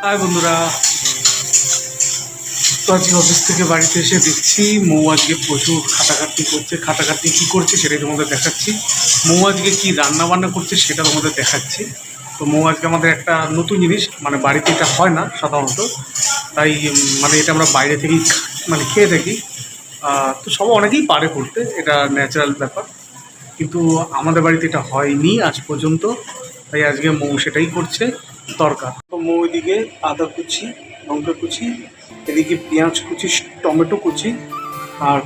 High বন্ধুরা, তো আজকে অফিস থেকে বাড়িতে এসে দেখছি মৌ আজকে প্রচুর খাটাখাটনি করছে। খাটাখাটনি কী করছে সেটাই তোমাদের দেখাচ্ছি। মৌ আজকে কী রান্না বান্না করছে সেটা তোমাদের দেখাচ্ছি। তো মৌ আজকে আমাদের একটা নতুন জিনিস, মানে বাড়িতে এটা হয় না সাধারণত, তাই মানে এটা আমরা বাইরে থেকেই মানে খেয়ে থাকি। তো সবাই অনেকেই পারে করতে, এটা ন্যাচারাল ব্যাপার, কিন্তু আমাদের বাড়িতে এটা হয়নি আজ পর্যন্ত। তাই আজকে মৌ সেটাই করছে, তরকা। তো মৌ এদিকে আদা কুচি, লঙ্কা কুচি, এদিকে পেঁয়াজ কুচি, টমেটো কুচি, আর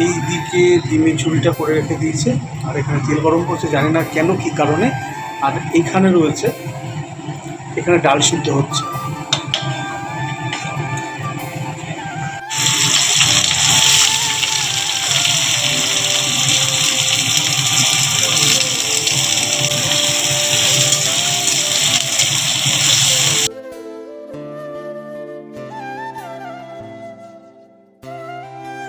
এইদিকে ডিমের ঝুড়িটা করে রেখে দিয়েছে। আর এখানে তেল গরম করছে, জানি না কেন কী কারণে। আর এইখানে রয়েছে, এখানে ডাল সিদ্ধ হচ্ছে।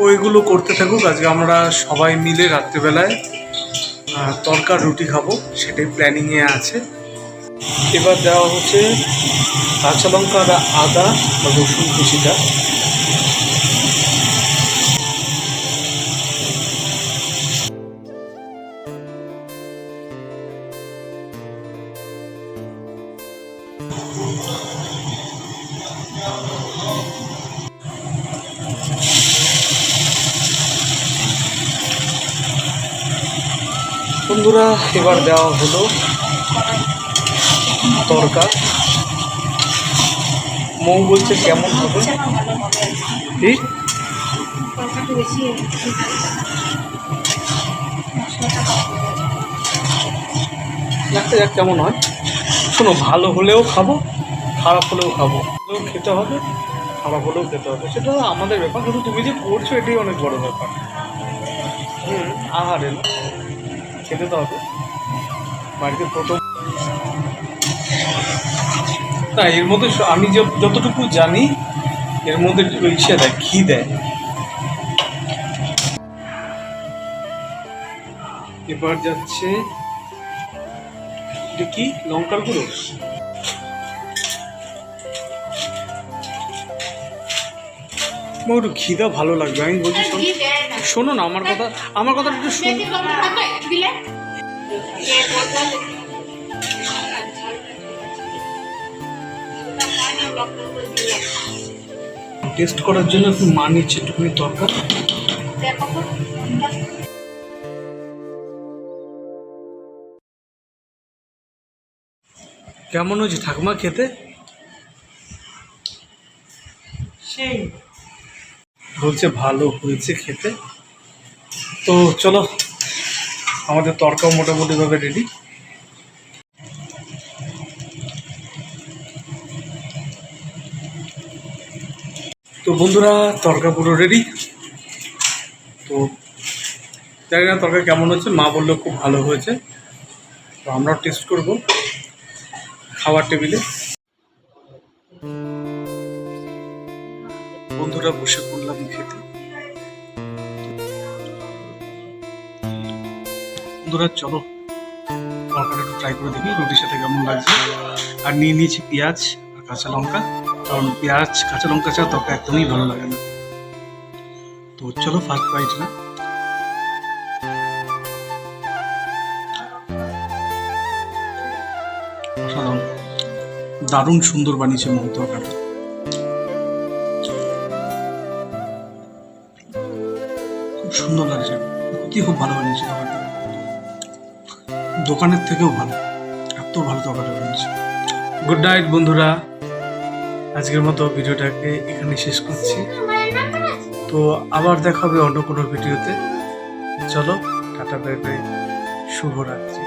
ওইগুলো করতে থাকুক, আজকে আমরা সবাই মিলে রাত্রেবেলায় তরকা রুটি খাবো, সেটাই প্ল্যানিংয়ে আছে। এবার দেওয়া হচ্ছে কাঁচা লঙ্কা আর আদা বা রসুন কুচিটা। বন্ধুরা, এবার দেওয়া হলো তরকা। মৌ বলছে কেমন হবে, ঠিক দেখা যাক কেমন হয়। শোনো, ভালো হলেও খাবো, খারাপ হলেও খাবো, খেতে হবে, খারাপ হলেও খেতে হবে, সেটা আমাদের ব্যাপার। কিন্তু তুমি যে করছো এটাই অনেক বড় ব্যাপার। আহারে না, খেতে তো হবে। বাড়িতে প্রথম না, এর মধ্যে আমি যতটুকু জানি এর মধ্যে ইসে দেয়, ঘি দেয়। এবার যাচ্ছে এটা কি, লঙ্কার গুঁড়ো। একটু ঘি দাও, ভালো লাগবে। আমি বলছি শোনো না, আমার কথা একটু শোনো। টেস্ট করার জন্য একটু মা নিচ্ছে একটুখানি তরকার। কেমন হয়েছে ঠাকুমা খেতে? সেই বলছে ভালো হয়েছে খেতে। তো চলো, আমাদের তরকাও মোটামুটিভাবে রেডি। তো বন্ধুরা, তরকা পুরো রেডি। তো জানি না তরকা কেমন হচ্ছে, মা বললো খুব ভালো হয়েছে। তো আমরাও টেস্ট করব খাবার টেবিলে। বন্ধুরা বসে পড়লাম খেতে। বন্ধুরা চলো, তরকাটা একটু ট্রাই করে দেখি রুটির সাথে কেমন লাগছে। আর নিয়ে নিয়েছি পেঁয়াজ আর কাঁচা লঙ্কা, কারণ পেঁয়াজ কাঁচা লঙ্কা ছাড়া তরকা একদমই ভালো লাগে না। তো চলো ফার্স্ট বাইট না। অসাধারণ, দারুণ সুন্দর বানিয়েছে মৌ তরকাটা। খুব সুন্দর লাগছে, সত্যি খুব ভালো বানিয়েছে তরকাটা, দোকানের থেকেও ভালো, এত ভালো তরকাটা বানিয়েছে। গুড নাইট বন্ধুরা, আজকের মতো ভিডিওটাকে এখানে শেষ করছি। তো আবার দেখা হবে অন্য কোনো ভিডিওতে। চলো, টাটা, বাই বাই, শুভরাত্রি।